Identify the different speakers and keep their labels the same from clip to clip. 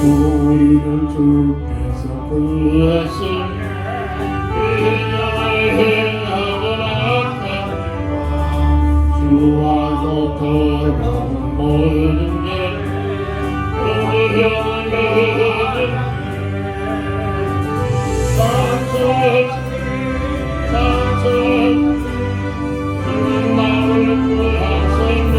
Speaker 1: 우리를 주께서 구하신 주와 더더러운 모든 게 주님 나를 구하셨네.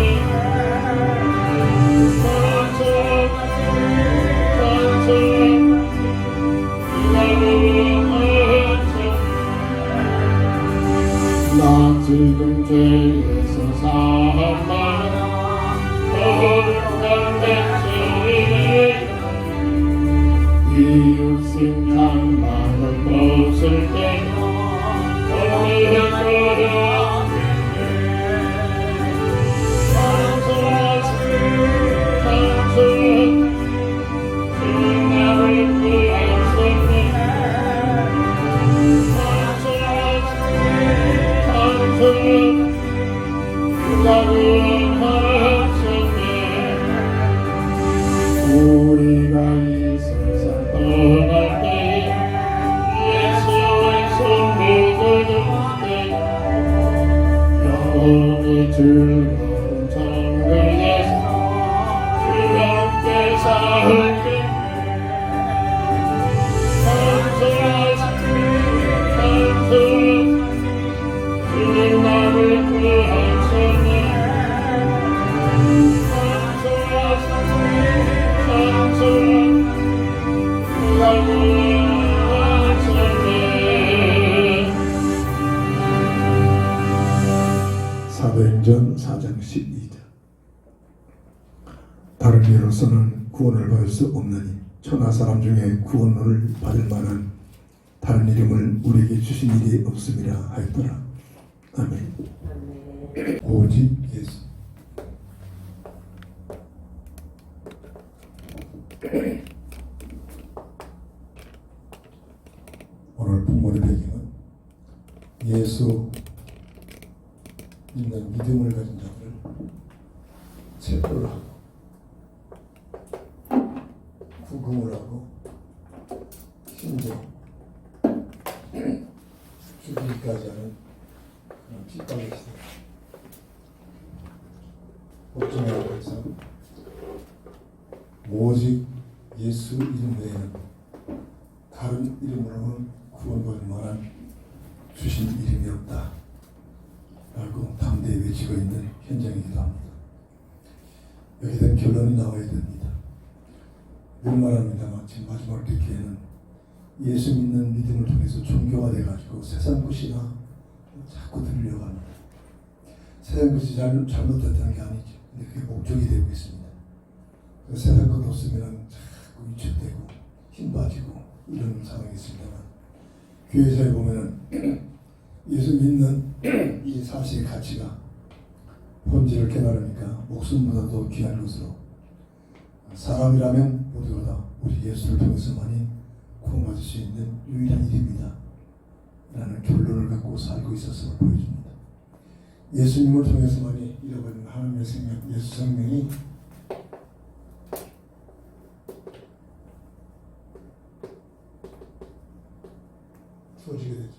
Speaker 1: 나 지금 죄에서 사함만 거룩한 백성이네. 이웃인 탕만을 벗을 때 거리에 걸어 주님 나를 구하셨네. 우리가 이 세상 떠날 때 예수의 손 믿을 때 영원히 즐거운 정글에서 주와 함께 살게. 주님 나를 구하셨네.
Speaker 2: 사도행전 4장 12절. 다른 이로서는 구원을 받을 수 없느니 천하 사람 중에 구원을 받을 만한 다른 이름을 우리에게 주신 일이 없음이라 하였더라. 아멘. 오직 예수. 오늘 본문의 배경은 예수 믿는 믿음을 가진 자들을 체포를 하고 구금을 하고 심지어 죽이기까지 하는 그런 핍박의 시대, 복종이라고 해서 오직 예수 이름 외에는 다른 이름으로는 구원받을 만한 주신 이름이 없다 라고 담대히 외치고 있는 현장이기도 합니다. 여기에 대한 결론이 나와야 됩니다. 늘 말합니다만 지금 마지막 기회에는 예수 믿는 믿음을 통해서 종교화돼 가지고 세상 것이나 자꾸 들으려고 합니다. 세상 것이 잘못됐다는 게 아니죠. 근데 그게 목적이 되고 있습니다. 세상 것 없으면 자꾸 위축되고 힘 빠지고 이런 상황이 있습니다만, 교회사에 보면은 예수 믿는 이 사실의 가치가 본질을 깨달으니까 목숨보다도 귀한 것으로 사람이라면 모두가 우리 예수를 통해서만이 구원받을 수 있는 유일한 일입니다 라는 결론을 갖고 살고 있었음을 보여줍니다. 예수님을 통해서만이 잃어버린 하나님의 생명, 예수 생명이 주어지게 되죠.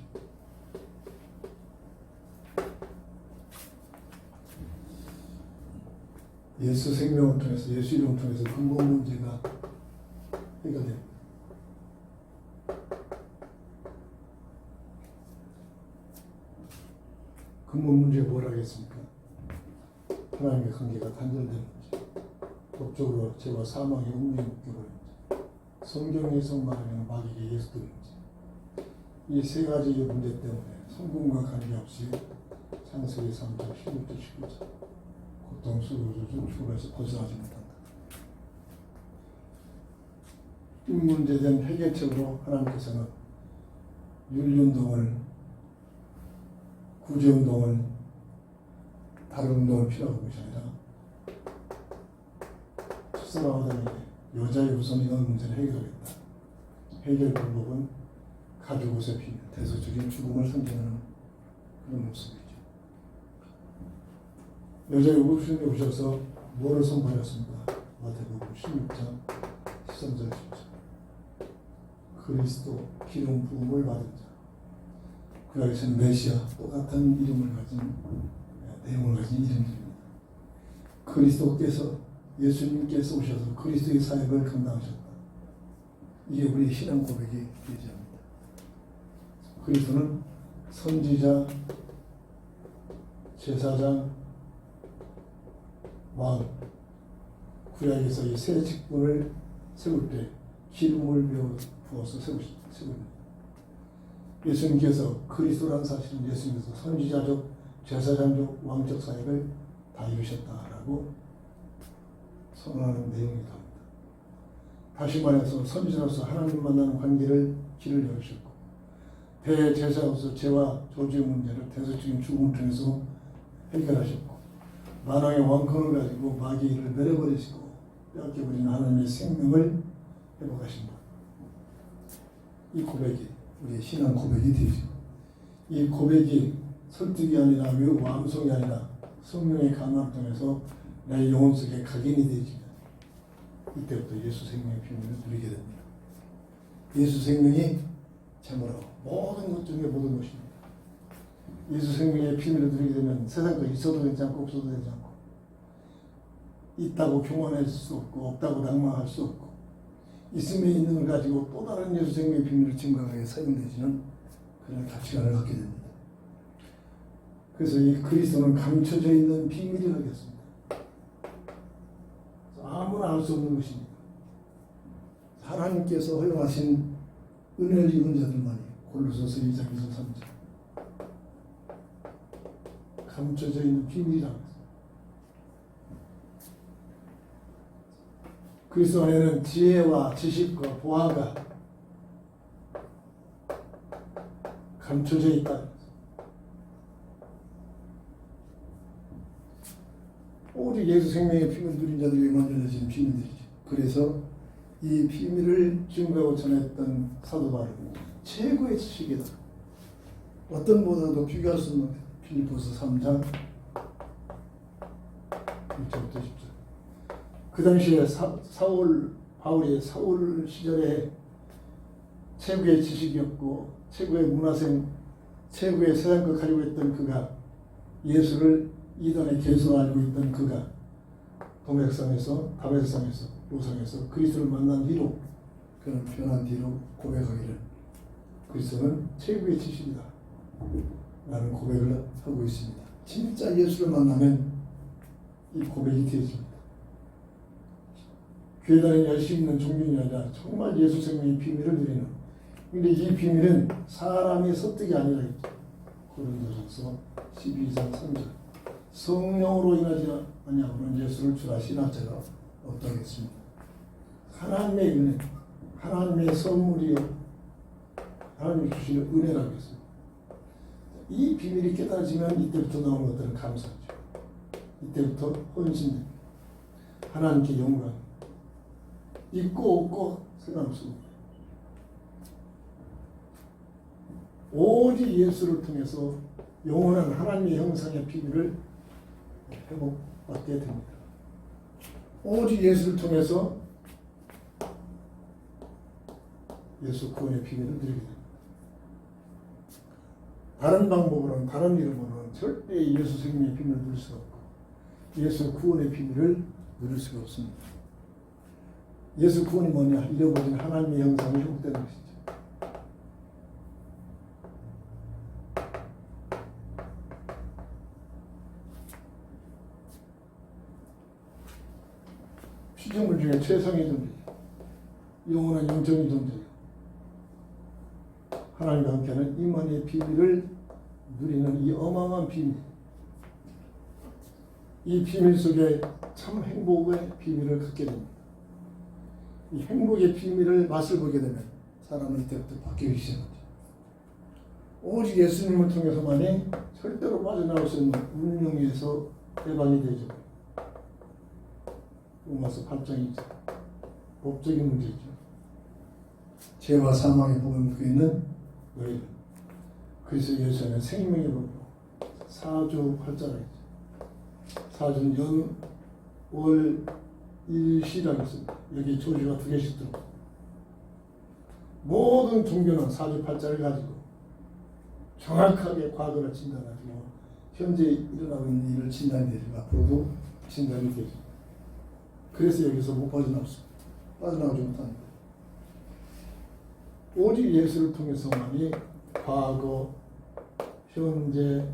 Speaker 2: 예수 생명을 통해서, 예수 이름을 통해서 근본 문제가 해결됩니다. 근본 문제가 뭐라겠습니까? 하나님의 관계가 단절되는 문제, 법적으로 죄와 사망의 운명이 묶여버린 문제, 성경에서 말하는 마귀의 예수들 문제. 이 세 가지 문제 때문에 성공과 관계없이 창세기 3장 16절 19절 고통, 수고를 중 죽음에서 벗어나지 못한다. 이 문제에 대한 해결책으로 하나님께서는 윤리운동을, 구제운동을, 다른 운동을 필요한 것이 아니라 첫사랑하다니 여자의 우선이라는 문제를 해결하겠다. 해결 방법은 가죽 옷에 피는 대소적인 죽음을 상징하는 그런 모습이죠. 여자의 우선에 오셔서 뭐를 선포하였습니까? 마태복음 16장 13절 14절. 그리스도 기름 부음을 받은 자. 그 안에서는 메시아 똑같은 이름을 가진 내용을 가진 이름들입니다. 그리스도께서 예수님께서 오셔서 그리스도의 사역을 감당하셨다. 이게 우리의 신앙 고백이 되지 않습니다. 그리스도는 선지자, 제사장, 왕, 구약에서 이 세 직분을 세울 때 기름을 부어서 세웁니다. 예수님께서 그리스도라는 사실은 예수님께서 선지자적, 제사장적, 왕적 사역을 다 이루셨다라고 선언하는 내용이기도 합니다. 다시 말해서 선지자로서 하나님 만나는 관계를 길을 열으셨고 대제사로서 죄와 저주의 문제를 대속적인 죽음을 통해서 해결하셨고 만왕의 왕권을 가지고 마귀의 일을 내려버리시고 뺏겨버린 하나님의 생명을 회복하신 것. 이 고백이 우리의 신앙 고백이 되죠. 이 고백이 설득이 아니라 완성이 아니라 성령의 강함을 통해서 내 영혼 속에 각인이 되지. 이때부터 예수 생명의 비밀을 누리게 됩니다. 예수 생명이 참으로 모든 것 중에 모든 것입니다. 예수 생명의 비밀을 누리게 되면 세상 거 있어도 되지 않고 없어도 되지 않고 있다고 교만할 수 없고 없다고 낭망할 수 없고 있음에 있는 걸 가지고 또 다른 예수 생명의 비밀을 증거하게 사용되지는 그런 가치관을 갖게 됩니다. 그래서 이 그리스도는 감춰져 있는 비밀이라고 했습니다. 아무나 알 수 없는 것입니다. 하나님께서 허용하신 은혜를 입은 자들만이 골로새서 2장 2절 3절 감춰져 있는 비밀이라고 했습니다. 그리스도 안에는 지혜와 지식과 보화가 감춰져 있다. 오직 예수 생명의 비밀 누린 자들에게만 열려진 비밀들이죠. 그래서 이 비밀을 증거하고 전했던 사도 바울은 최고의 지식이다. 어떤 보다도 비교할 수 없는 빌립보서 3장 1절부터 10절. 그 당시에 바울이 사울 시절에 최고의 지식이었고 최고의 문화생, 최고의 세상을 가지고 있던 그가 예수를 이단의 개수로 알고 있던 그가 동백성에서 다베스성에서 요상에서 그리스도를 만난 뒤로 그는 변한 뒤로 고백하기를 그리스도는 최고의 지식이다 라는 고백을 하고 있습니다. 진짜 예수를 만나면 이 고백이 되어집니다. 교회 다니는 열심히 있는 종교인이 아니라 정말 예수 생명의 비밀을 누리는, 근데 이 비밀은 사람의 설득이 아니라 고린도전서 12장 3절 성령으로 인하지 아니하고는 예수를 주라 신학자가 없다겠습니다. 하나님의 은혜, 하나님의 선물이요 하나님이 주시는 은혜라고 했습니다. 이 비밀이 깨달아지면 이때부터 나오는 것들은 감사하죠. 이때부터 헌신됩니다. 하나님께 영광, 있고 없고 상관없습니다. 오직 예수를 통해서 영원한 하나님의 형상의 비밀을 회복받게 됩니다. 오직 예수를 통해서 예수 구원의 비밀을 누리게 됩니다. 다른 방법으로는, 다른 이름으로는 절대 예수 생명의 비밀을 누릴 수가 없고 예수 구원의 비밀을 누릴 수가 없습니다. 예수 구원이 뭐냐? 잃어버린 하나님의 형상이 회복되는 것이죠. 피조물 중에 최상의 존재예요. 영원한 영적인 존재예요. 하나님과 함께하는 임한의 비밀을 누리는 이 어마어마한 비밀, 이 비밀 속에 참 행복의 비밀을 갖게 됩니다. 이 행복의 비밀을 맛을 보게 되면 사람은 이때부터 바뀌기 시작하죠. 오직 예수님을 통해서만이 절대로 빠져나올 수 있는 운명에서 해방이 되죠. 로마서 8장이죠. 법적인 문제죠. 죄와 사망의 법에 묶여 있는 너희는 그리스도 예수 안에 생명의 법으로 사주팔자라 했죠. 사주는 월 일시라고 했습니다. 여기 조주가 2개씩 들어. 모든 종교는 사주팔자를 가지고 정확하게 과거를 진단하고 현재 일어나고 있는 일을 진단되고 앞으로도 진단이 되죠. 그래서 여기서 못 빠져나왔습니다. 빠져나오지 못합니다. 오직 예수를 통해서만이 과거, 현재,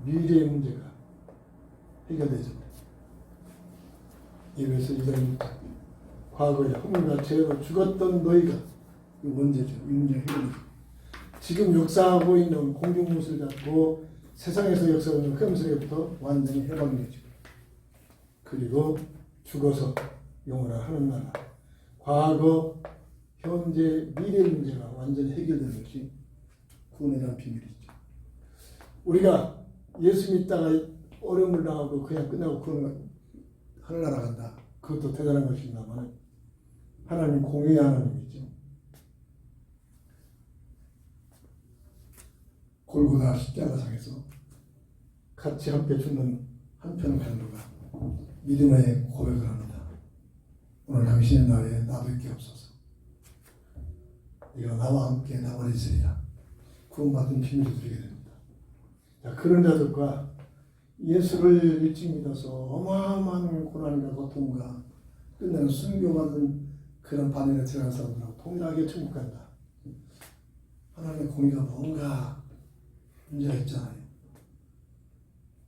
Speaker 2: 미래의 문제가 해결되죠. 예배에서 2장 6절 과거에 허물과 죄로 죽었던 너희가 이 원죄죠. 이 문제 해결되죠. 지금 역사하고 있는 공중무술 잡고 세상에서 역사하고 있는 흠수로부터 완전히 해방되죠. 그리고 죽어서 영원한 하늘나라 과거, 현재, 미래 문제가 완전히 해결되는 것이 구원에 대한 비밀이죠. 우리가 예수 믿다가 어려움을 당하고 그냥 끝나고 구원 하늘나라 간다. 그것도 대단한 것입니다만 하나님 공의의 하나님이죠. 골고다 십자가상에서 같이 함께 죽는 한편 간도가 믿음의 고백을 합니다. 오늘 당신의 날에 나도 있게 없소서. 네가 나와 함께 나와 있으리라. 구원받은 비밀을 드리게 됩니다. 자, 그런 자들과 예수를 일찍 믿어서 어마어마한 고난과 고통과 끝내는 순교받은 그런 반응에 들어간 사람들하고 동일하게 천국 간다. 하나님의 공의가 뭔가 문제가 있잖아요.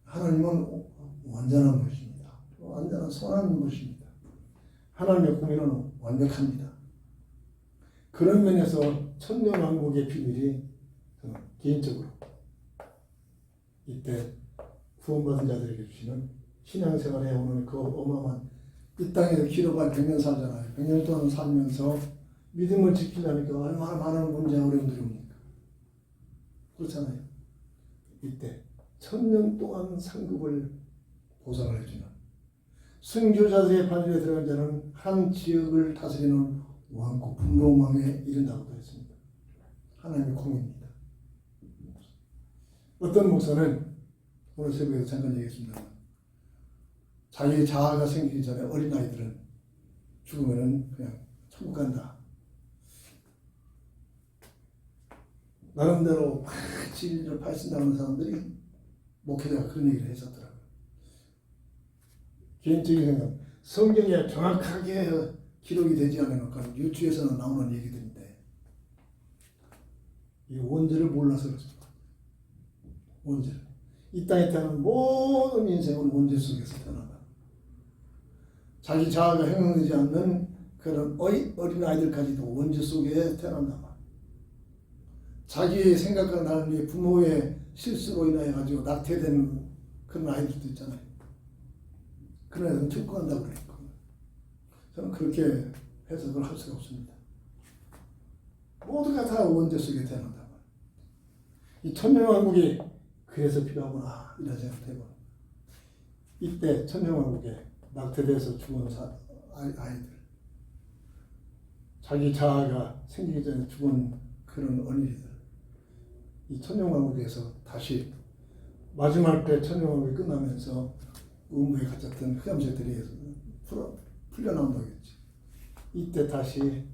Speaker 2: 하나님은 완전한 분이십니다. 완전한 선한 분이십니다. 하나님의 공의는 완벽합니다. 그런 면에서 천년왕국의 비밀이 저는 개인적으로 이때 구원받은 자들에게 주시는 신앙생활에 오는 그 어마어마한 이 땅에서 길어봐야 100년 살잖아요. 100년 동안 살면서 믿음을 지키려니까 얼마나 많은 문제와 어려움들이 옵니까? 그렇잖아요. 이때 1000년 동안 상급을 보상을 해주는 순교자들의 반열에 들어간 자는 한 지역을 다스리는 왕국 분봉왕에 이른다고도 했습니다. 하나님의 공입니다. 어떤 목사는 오늘 새벽에도 잠깐 얘기했습니다. 자기 자아가 생기기 전에 어린아이들은 죽으면 그냥 천국 간다. 나름대로 막 진리를 발신하는 사람들이 목회자가 그런 얘기를 했었더라고요. 개인적인 생각, 성경에 정확하게 기록이 되지 않은 것과 유추에서는 나오는 얘기들인데 이 원죄를 몰라서 그렇습니다. 원죄를. 이 땅에 태어난 모든 인생은 원죄 속에서 태어난다. 자기 자아가 형성되지 않는 그런 어린아이들까지도 원죄 속에 태어난다. 자기의 생각과 다른 부모의 실수로 인하여 가지고 낙태된 그런 아이들도 있잖아요. 그런 애들은 천국 간다고 그랬고 저는 그렇게 해석을 할 수가 없습니다. 모두가 다 원죄 속에 태어난다. 이 천년왕국이 그래서 필요하구나 이런 생각을 해봅니다. 이때 천년왕국에 낙태돼서 죽은 아이들 자기 자아가 생기기 전에 죽은 그런 어린이들 이 천년왕국에서 다시 마지막 때 천년왕국이 끝나면서 음부에 갇혔던 흑암새들이 풀려나온다겠지. 이때 다시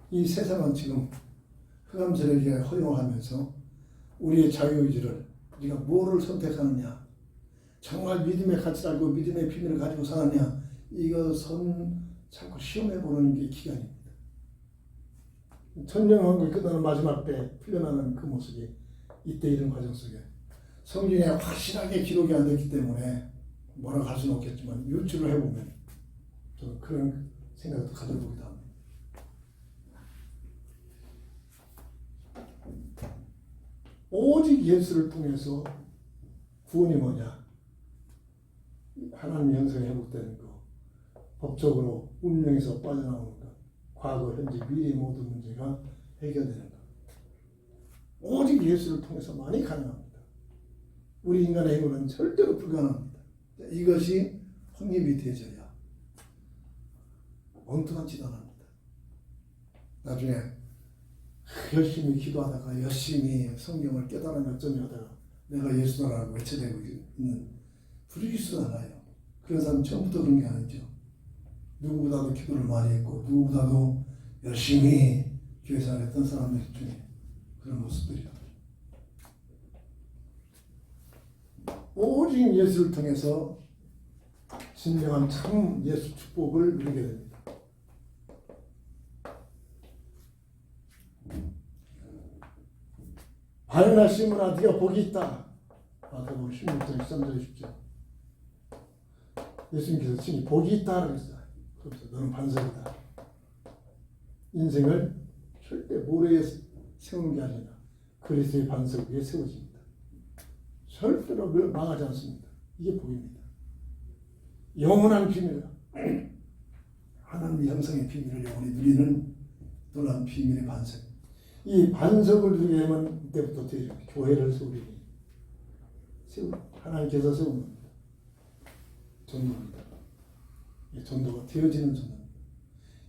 Speaker 2: 이 세상은 지금 흑암새에게 허용하면서 우리의 자유의지를 우리가 뭐를 선택하느냐 정말 믿음의 가치를 알고 믿음의 비밀을 가지고 사느냐 이것은 자꾸 시험해보는 게 기간입니다. 천년왕국이 끝나는 마지막 때 풀려나는 그 모습이 이때 이런 과정 속에 성경에 확실하게 기록이 안 됐기 때문에 뭐라고 할 수는 없겠지만 유추를 해보면 저는 그런 생각도 가져보기도 합니다. 오직 예수를 통해서 구원이 뭐냐? 하나님 형성이 회복되는 거 법적으로 운명에서 빠져나오는 것, 과거, 현재, 미래 모든 문제가 해결되는 것. 오직 예수를 통해서만이 가능합니다. 우리 인간의 힘으로는 절대로 불가능합니다. 이것이 확립이 되어져야 엉뚱한 짓 안 합니다. 나중에 열심히 기도하다가 열심히 성경을 깨달은 열정이 하다가 내가 예수다라고 외쳐대고 있는 부르기수가 나요. 그런 사람 처음부터 그런 게 아니죠. 누구보다도 기도를 많이 했고 누구보다도 열심히 교회 생활했던 사람들 중에 그런 모습들이다. 오직 예수를 통해서 진정한 참 예수 축복을 누리게 됩니다. 바요나 시므나 네가 복이 있다. 마태복음 16장 13절에 쉽죠. 예수님께서 친히 복이 있다 그랬어요. 그래서 너는 반석이다. 인생을 절대 모래에 세우는 게 아니라 그리스도의 반석 위에 세워집니다. 절대로 망하지 않습니다. 이게 복입니다. 영원한 비밀, 하나님의 형상의 비밀을 영원히 누리는 놀라운 비밀의 반석. 이 반석을 누리게 되면 이때부터 교회를 세우리니 하나님께서 세우는 겁니다. 전도입니다. 이 전도가 되어지는 전도입니다.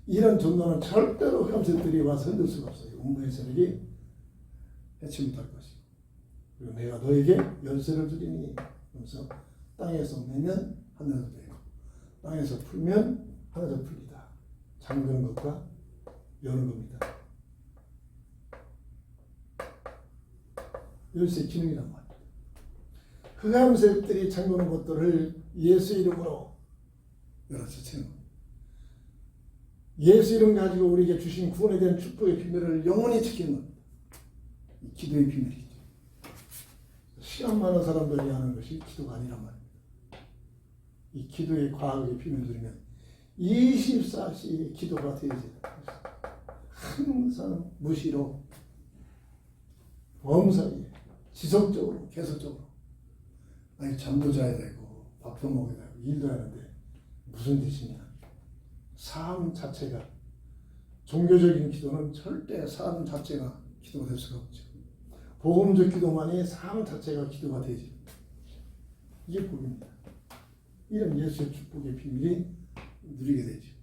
Speaker 2: 이런 전도는 절대로 흑암세력들이 와서 흔들 수가 없어요. 운명의 세력이 해치 못할 것이고, 그리고 내가 너에게 열쇠를 주리니 그래서 땅에서 내면 하늘에서 되고 땅에서 풀면 하늘에서 풀리다. 잠그는 것과 여는 겁니다. 열쇠 기능이란 말입니다. 흑암세력들이 잠그는 것들을 예수 이름으로 열어서 채는 겁니다. 예수 이름 가지고 우리에게 주신 구원에 대한 축복의 비밀을 영원히 지키는 겁니다. 이 기도의 비밀이죠. 시간 많은 사람들이 하는 것이 기도가 아니란 말입니다. 이 기도의 과학의 비밀을 들으면 24시의 기도가 되어져요. 항상 무시로 범사에 지속적으로 계속적으로 아니 잠도 자야 되고 밥도 먹어야 되고 일도 해야 하는데 무슨 뜻이냐. 삶 자체가 종교적인 기도는 절대 삶 자체가 기도가 될 수가 없죠. 복음적 기도만이 삶 자체가 기도가 되지. 이게 복입니다. 이런 예수의 축복의 비밀이 누리게 되죠.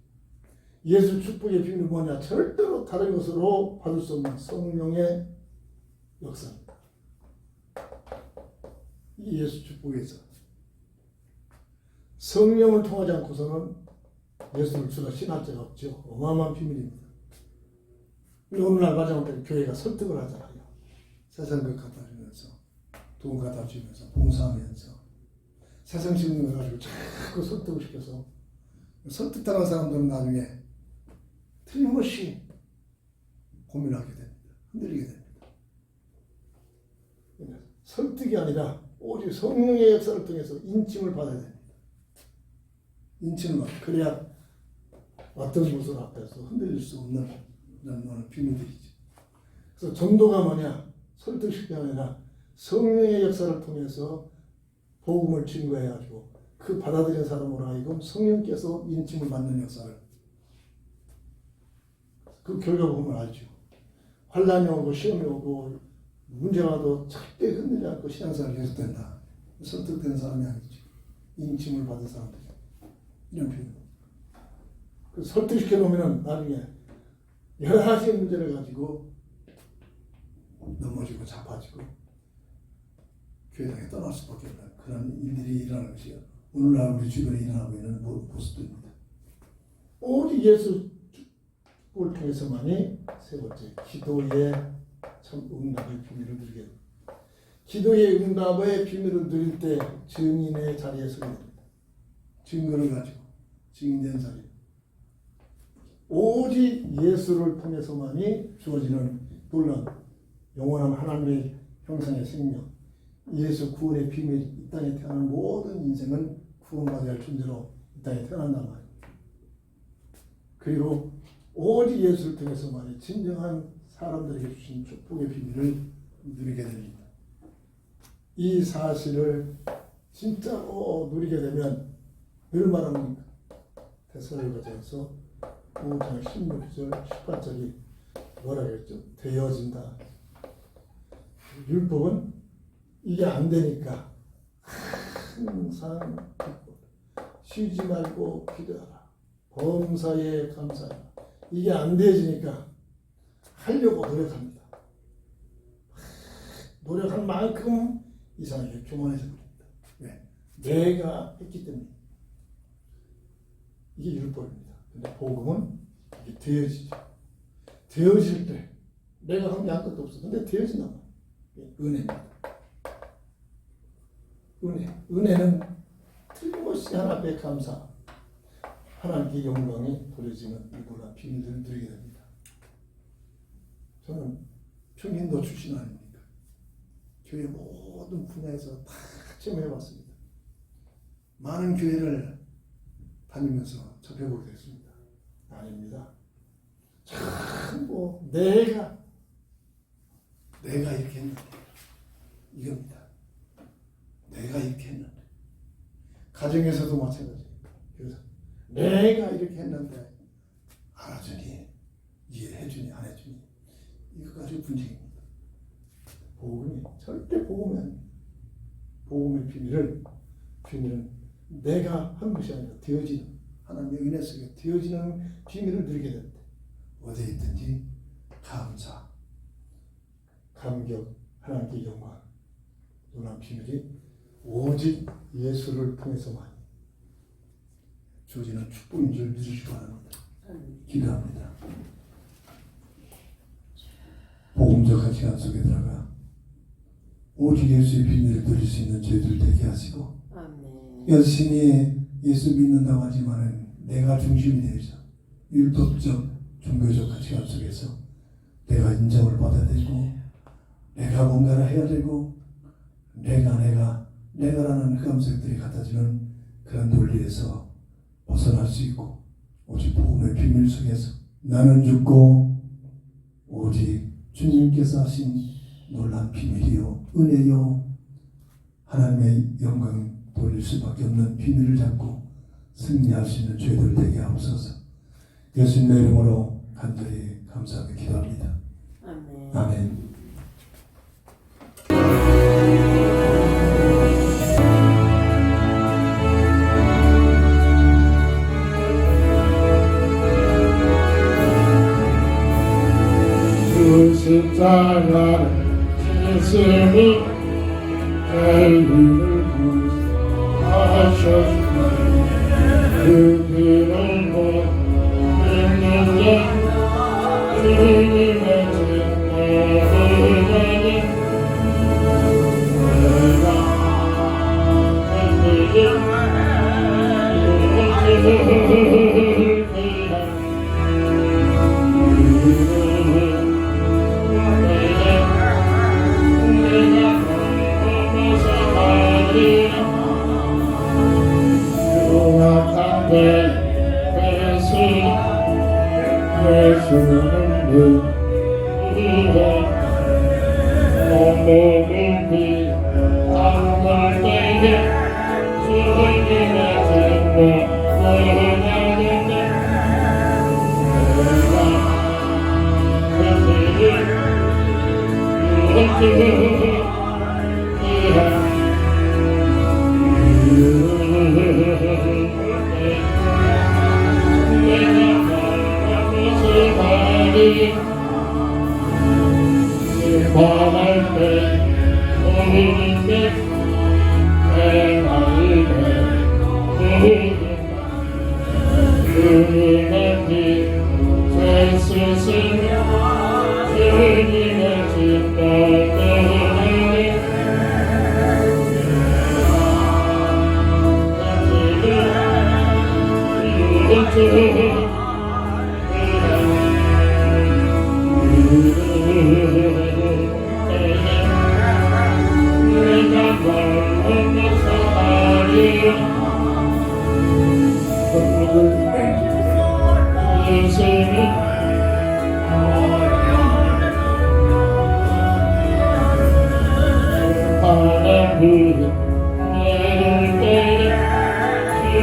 Speaker 2: 예수 축복의 비밀은 뭐냐? 절대로 다른 것으로 받을 수 없는 성령의 역사입니다. 이 예수 축복에서 성령을 통하지 않고서는 예수를 주라 신할 자가 없죠. 어마어마한 비밀입니다. 오늘날 가정들 교회가 설득을 하잖아요. 세상 것 갖다 주면서 돈 갖다 주면서 봉사하면서 세상 지는 걸 가지고 자꾸 설득을 시켜서 설득당한 사람들은 나중에 틀림없이 고민하게 됩니다. 흔들리게 됩니다. 설득이 아니라 오직 성령의 역사를 통해서 인침을 받아야 됩니다. 인침을 받아. 그래야 어떤 모습 앞에서 흔들릴 수 없는 그런 비밀들이죠. 그래서 전도가 뭐냐? 설득시키가 아니라 성령의 역사를 통해서 복음을 증거해가지고 그 받아들인 사람으로 하여금 성령께서 인침을 받는 역사를 그 결과 보면 알죠. 환란이 오고 시험이 오고 문제가 와도 절대 흔들리지 않고 신앙생활이 계속된다. 설득된 사람이 아니죠. 인침을 받은 사람들이 이런 표현. 그 설득시켜 놓으면 나중에 여러 가지 문제를 가지고 넘어지고 자빠지고 교회당에 떠날 수밖에 없는 그런 일들이 일어나는 것이요. 오늘날 우리 주변에 일어나고 있는 모습들입니다. 오직 예수 축복을 통해서만이 세 번째 기도의 참 응답의 비밀을 누리게 됩니다. 기도의 응답의 비밀을 누릴 때 증인의 자리에 서게 됩니다. 증거를 가지고 증인된 자리. 오직 예수를 통해서만이 주어지는 놀라운 영원한 하나님의 형상의 생명, 예수 구원의 비밀, 이 땅에 태어난 모든 인생은 구원받아야 할 존재로 이 땅에 태어난단 말이에요. 그리고 오직 예수를 통해서만이 진정한 사람들에게 주신 축복의 비밀을 누리게 됩니다. 이 사실을 진짜로 누리게 되면 늘 말합니까? 데살로니가전서 5장 16절 18절이 뭐라 그랬죠? 되어진다. 율법은 이게 안 되니까 항상 기도, 쉬지 말고 기도하라. 범사에 감사하라. 이게 안 되어지니까 하려고 노력합니다. 노력한 만큼 이상하게 교만해져 버립니다. 왜? 내가 했기 때문에. 이게 율법입니다. 근데 복음은 이게 되어지죠. 되어질 때 내가 한 게 아무것도 없어. 근데 되어진단 말이에요. 은혜입니다. 은혜는 틀림없이 하나님 앞에 감사, 하나님께 영광이 돌려지는 이 놀라운 비밀들을 누리게 됩니다. 저는 평인도 출신 아닙니까? 교회 모든 분야에서 다 체험해봤습니다. 많은 교회를 다니면서 접해보게 됐습니다. 아닙니다. 참 내가 이렇게 했는데 이겁니다. 내가 이렇게 했는데 가정에서도 마찬가지예요. 그래서 내가 이렇게 했는데 알아주니 이해해주니 안 해주니 이거 가지고 분쟁입니다. 복음이 절대 복음이 아닙니다. 복음의 비밀은 내가 한 것이 아니라 되어지는 하나님의 은혜 속에 되어지는 비밀을 누리게 됩니다. 어디에 있든지 감사, 감격, 하나님께 영광, 놀라운 비밀이 오직 예수를 통해서만 주어지는 축복인 줄 믿으시기 바랍니다. 기도합니다. 복음적인 시간 속에 들어가 오직 예수의 비밀을 누릴 수 있는 저희들 되게 하시고 열심히 예수 믿는다고 하지만은 내가 중심이 되어서 율법적 종교적 가치관 속에서 내가 인정을 받아야 되고 내가 뭔가를 해야 되고 내가라는 그 감성들이 갖다주는 그런 논리에서 벗어날 수 있고 오직 복음의 비밀 속에서 나는 죽고 오직 주님께서 하신 놀라운 비밀이요 은혜요 하나님의 영광 돌릴 수밖에 없는 비밀을 잡고 승리할 수 있는 죄들 되게 하옵소서. 예수님의 이름으로 간절히 감사하며 기도합니다. 아멘. 아멘.
Speaker 1: 그 십자가를 예수님이 엘리를 구하셨으니 그 길을 못 믿는데 주님의 진노를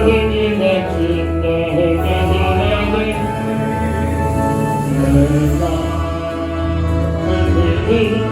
Speaker 1: 주님의 진노를 이름